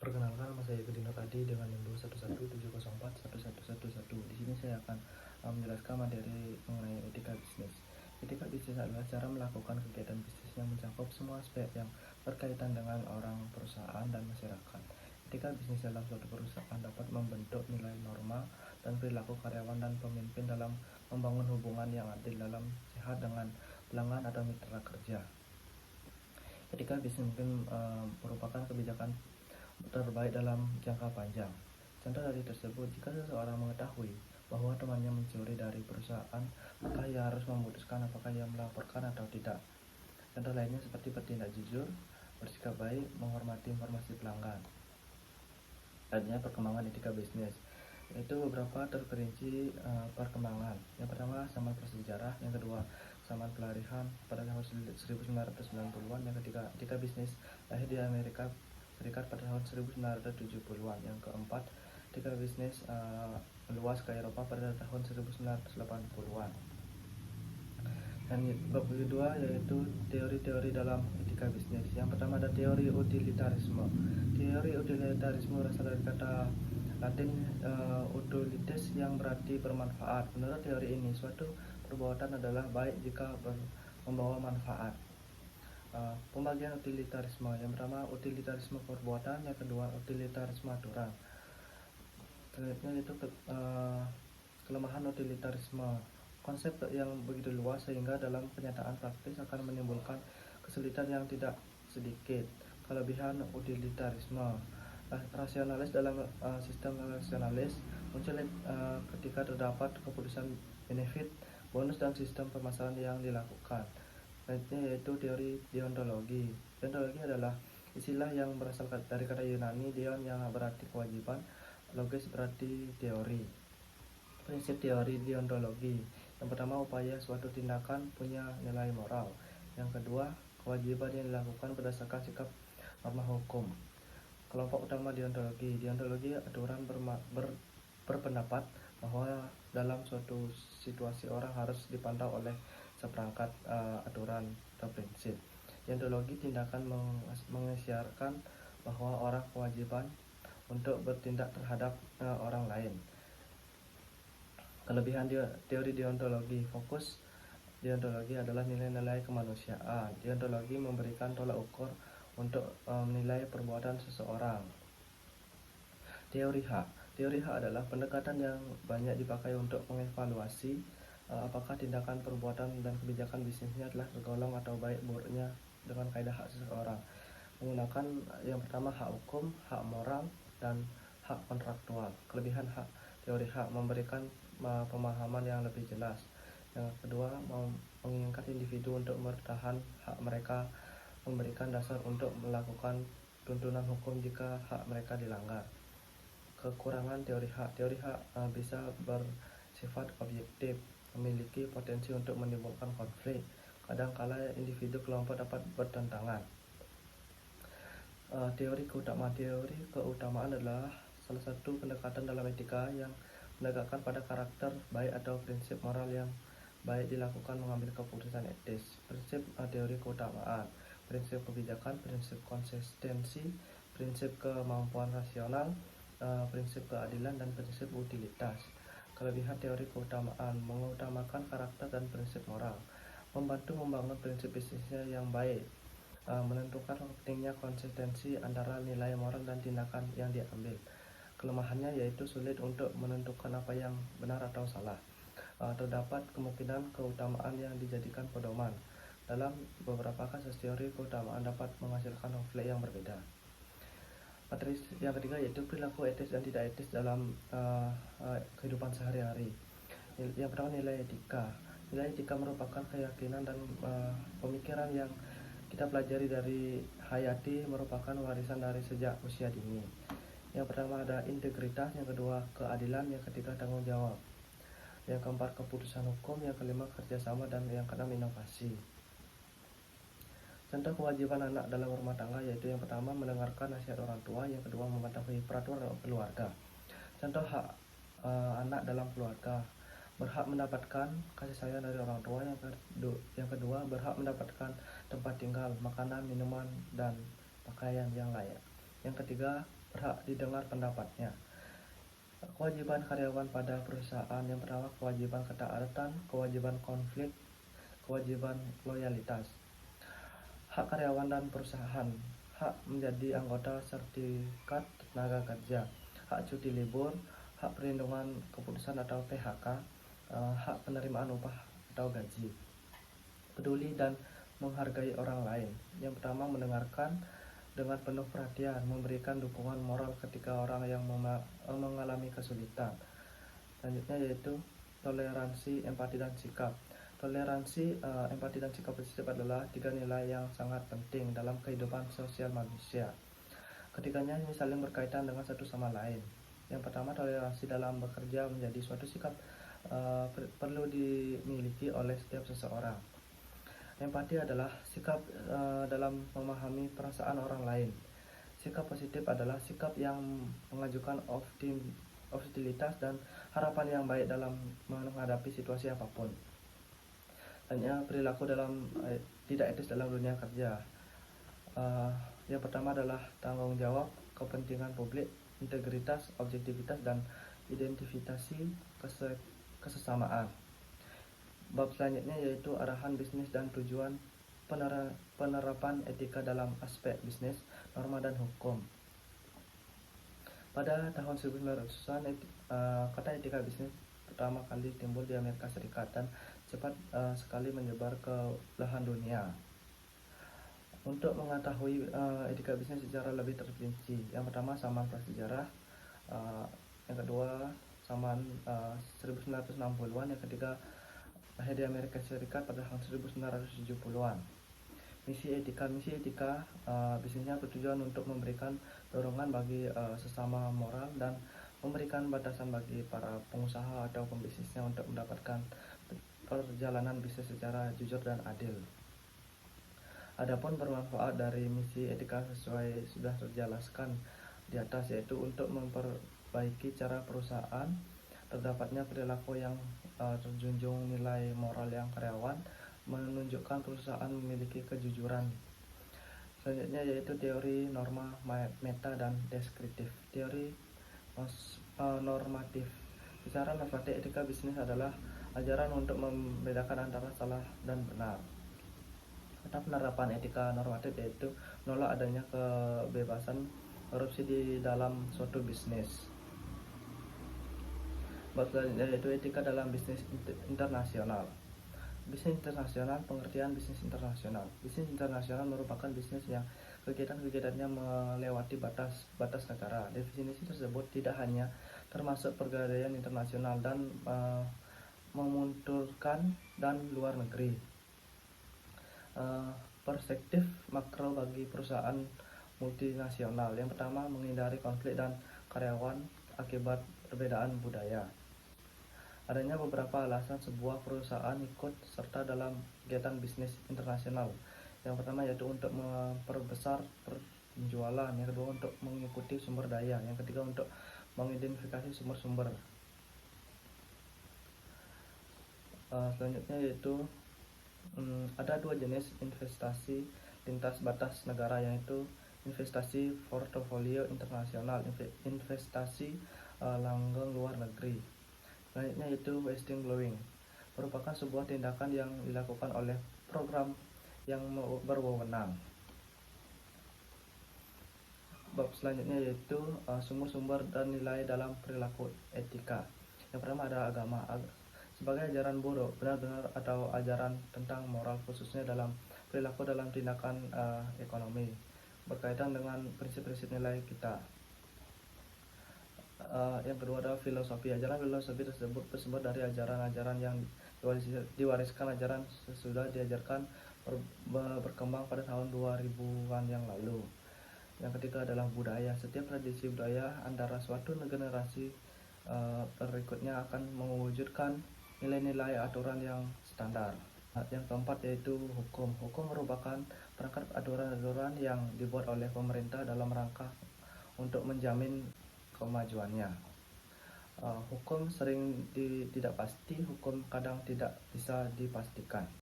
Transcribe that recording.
Perkenalkan, nama saya Yudi Nuradi dengan NIM 21170411111. Di sini saya akan menjelaskan materi mengenai etika bisnis. Etika bisnis adalah cara melakukan kegiatan bisnis yang mencakup semua aspek yang berkaitan dengan orang, perusahaan, dan masyarakat. Etika bisnis dalam suatu perusahaan dapat membentuk nilai norma dan perilaku karyawan dan pemimpin dalam membangun hubungan yang adil dalam sehat dengan pelanggan atau mitra kerja. Etika bisnis mungkin merupakan kebijakan terbaik dalam jangka panjang. Contoh dari tersebut, jika seseorang mengetahui bahwa temannya mencuri dari perusahaan, maka ia harus memutuskan apakah ia melaporkan atau tidak. Contoh lainnya seperti bertindak jujur, bersikap baik, menghormati informasi pelanggan. Adanya perkembangan etika bisnis, yaitu beberapa terperinci perkembangan. Yang pertama, zaman prasejarah. Yang kedua, zaman pelarian pada tahun 1990-an. Yang ketiga, etika bisnis lahir di Amerika Serikat pada tahun 1970-an. Yang keempat, etika bisnis meluas ke Eropa pada tahun 1980-an. Dan bab kedua yaitu teori-teori dalam etika bisnis. Yang pertama ada teori utilitarisme. Teori utilitarisme berasal dari kata Latin utilitas yang berarti bermanfaat. Menurut teori ini, suatu perbuatan adalah baik jika membawa manfaat. Pembagian utilitarisme. Yang pertama utilitarisme perbuatan, yang kedua utilitarisme aturan. Selanjutnya itu kelemahan utilitarisme. Konsep yang begitu luas sehingga dalam kenyataan praktis akan menimbulkan kesulitan yang tidak sedikit. Kelebihan utilitarisme. Rasionalis dalam sistem rasionalis muncul ketika terdapat keputusan benefit, bonus, dan sistem pemasaran yang dilakukan. Selanjutnya yaitu teori deontologi. Deontologi adalah istilah yang berasal dari kata Yunani deon yang berarti kewajiban, logis berarti teori. Prinsip teori deontologi. Yang pertama, upaya suatu tindakan punya nilai moral. Yang kedua, kewajiban yang dilakukan berdasarkan sikap norma hukum. Kelompok utama deontologi. Deontologi aturan berpendapat bahwa dalam suatu situasi orang harus dipantau oleh seperangkat aturan atau prinsip. Deontologi tindakan mengisyaratkan bahwa orang kewajiban untuk bertindak terhadap orang lain. Kelebihan teori deontologi. Fokus deontologi adalah nilai-nilai kemanusiaan. Deontologi memberikan tolak ukur untuk menilai perbuatan seseorang. Teori hak. Teori hak adalah pendekatan yang banyak dipakai untuk mengevaluasi apakah tindakan, perbuatan, dan kebijakan bisnisnya telah tergolong atau baik buruknya dengan kaidah hak seseorang. Menggunakan yang pertama hak hukum, hak moral, dan hak kontraktual. Kelebihan teori hak memberikan pemahaman yang lebih jelas. Yang kedua, menginginkan individu untuk bertahan hak mereka, memberikan dasar untuk melakukan tuntunan hukum jika hak mereka dilanggar. Kekurangan teori hak. Teori hak bisa bersifat objektif, memiliki potensi untuk menimbulkan konflik. Kadang-kala individu kelompok dapat bertentangan. Teori keutamaan. Teori keutamaan adalah salah satu pendekatan dalam etika yang menegakkan pada karakter baik atau prinsip moral yang baik dilakukan mengambil keputusan etis. Prinsip teori keutamaan. Prinsip kebijakan, prinsip konsistensi, prinsip kemampuan rasional, prinsip keadilan, dan prinsip utilitas. Kelebihan teori keutamaan. Mengutamakan karakter dan prinsip moral, membantu membangun prinsip bisnisnya yang baik, menentukan pentingnya konsistensi antara nilai moral dan tindakan yang diambil. Kelemahannya yaitu sulit untuk menentukan apa yang benar atau salah. Terdapat kemungkinan keutamaan yang dijadikan pedoman. Dalam beberapa kasus teori keutamaan dapat menghasilkan konflik yang berbeda. Materi yang ketiga yaitu perilaku etis dan tidak etis dalam kehidupan sehari-hari. Yang pertama, nilai etika. Nilai etika merupakan keyakinan dan pemikiran yang kita pelajari dari hayati, merupakan warisan dari sejak usia dini. Yang pertama ada integritas, yang kedua keadilan, yang ketiga tanggung jawab, yang keempat keputusan hukum, yang kelima kerjasama, dan yang keenam inovasi. Contoh kewajiban anak dalam rumah tangga yaitu yang pertama mendengarkan nasihat orang tua, yang kedua mematuhi peraturan keluarga. Contoh hak anak dalam keluarga: berhak mendapatkan kasih sayang dari orang tua. Yang kedua berhak mendapatkan tempat tinggal, makanan, minuman, dan pakaian yang layak. Yang ketiga berhak didengar pendapatnya. Kewajiban karyawan pada perusahaan yang pertama kewajiban ketaatan, kewajiban konflik, kewajiban loyalitas. Hak karyawan dan perusahaan, hak menjadi anggota sertifikat tenaga kerja, hak cuti libur, hak perlindungan keputusan atau PHK, hak penerimaan upah atau gaji. Peduli dan menghargai orang lain. Yang pertama mendengarkan dengan penuh perhatian, memberikan dukungan moral ketika orang yang mengalami kesulitan. Selanjutnya yaitu toleransi, empati dan sikap. Toleransi, empati dan sikap positif adalah 3 nilai yang sangat penting dalam kehidupan sosial manusia. Ketiganya ini saling berkaitan dengan satu sama lain. Yang pertama, toleransi dalam bekerja menjadi suatu sikap perlu dimiliki oleh setiap seseorang. Empati adalah sikap dalam memahami perasaan orang lain. Sikap positif adalah sikap yang mengajukan optimitas dan harapan yang baik dalam menghadapi situasi apapun. Hanya perilaku dalam tidak etis dalam dunia kerja. Yang pertama adalah tanggung jawab, kepentingan publik, integritas, objektivitas, dan identifikasi kesesamaan. Bab selanjutnya yaitu arahan bisnis dan tujuan penerapan etika dalam aspek bisnis, norma dan hukum. Pada tahun 1900-an, kata etika bisnis pertama kali timbul di Amerika Serikat dan cepat sekali menyebar ke belahan dunia. Untuk mengetahui etika bisnis secara lebih terperinci, yang pertama samaan prasejarah, yang kedua samaan 1960-an, yang ketiga lahir di Amerika Serikat pada tahun 1970-an. Misi etika bisnisnya bertujuan untuk memberikan dorongan bagi sesama moral dan memberikan batasan bagi para pengusaha atau pembisnisnya untuk mendapatkan perjalanan bisnis secara jujur dan adil. Adapun bermanfaat dari misi etika sesuai sudah terjelaskan di atas, yaitu untuk memperbaiki cara perusahaan, terdapatnya perilaku yang terjunjung nilai moral yang karyawan, menunjukkan perusahaan memiliki kejujuran. Selanjutnya yaitu teori norma, meta, dan deskriptif. Teori normatif. Secara normatif, etika bisnis adalah ajaran untuk membedakan antara salah dan benar. Tentang penerapan etika normatif yaitu menolak adanya kebebasan korupsi di dalam suatu bisnis. Bab selanjutnya yaitu etika dalam bisnis internasional. Bisnis internasional, pengertian bisnis internasional. Bisnis internasional merupakan bisnis yang kegiatan-kegiatannya melewati batas negara. Definisi tersebut tidak hanya termasuk pergaulan internasional dan memunculkan dan luar negeri. Perspektif makro bagi perusahaan multinasional. Yang pertama, menghindari konflik dan karyawan akibat perbedaan budaya. Adanya beberapa alasan sebuah perusahaan ikut serta dalam kegiatan bisnis internasional. Yang pertama yaitu untuk memperbesar penjualan, yang kedua untuk mengikuti sumber daya, yang ketiga untuk mengidentifikasi sumber-sumber. Selanjutnya yaitu ada 2 jenis investasi lintas batas negara, yaitu investasi portofolio internasional, investasi langgeng luar negeri. Selanjutnya yaitu whistleblowing, merupakan sebuah tindakan yang dilakukan oleh program yang berwenang. Bab selanjutnya yaitu sumber-sumber dan nilai dalam perilaku etika. Yang pertama ada agama. Sebagai ajaran buruk, benar-benar atau ajaran tentang moral khususnya dalam perilaku dalam tindakan ekonomi, berkaitan dengan prinsip-prinsip nilai kita. Yang kedua adalah filosofi. Ajaran filosofi tersebut bersumber dari ajaran-ajaran yang diwariskan ajaran sesudah diajarkan berkembang pada tahun 2000-an yang lalu. Yang ketiga adalah budaya. Setiap tradisi budaya antara suatu generasi berikutnya akan mewujudkan nilai-nilai aturan yang standar. Yang keempat yaitu hukum. Hukum merupakan perangkat aturan-aturan yang dibuat oleh pemerintah dalam rangka untuk menjamin kemajuannya. Hukum sering tidak pasti, hukum kadang tidak bisa dipastikan.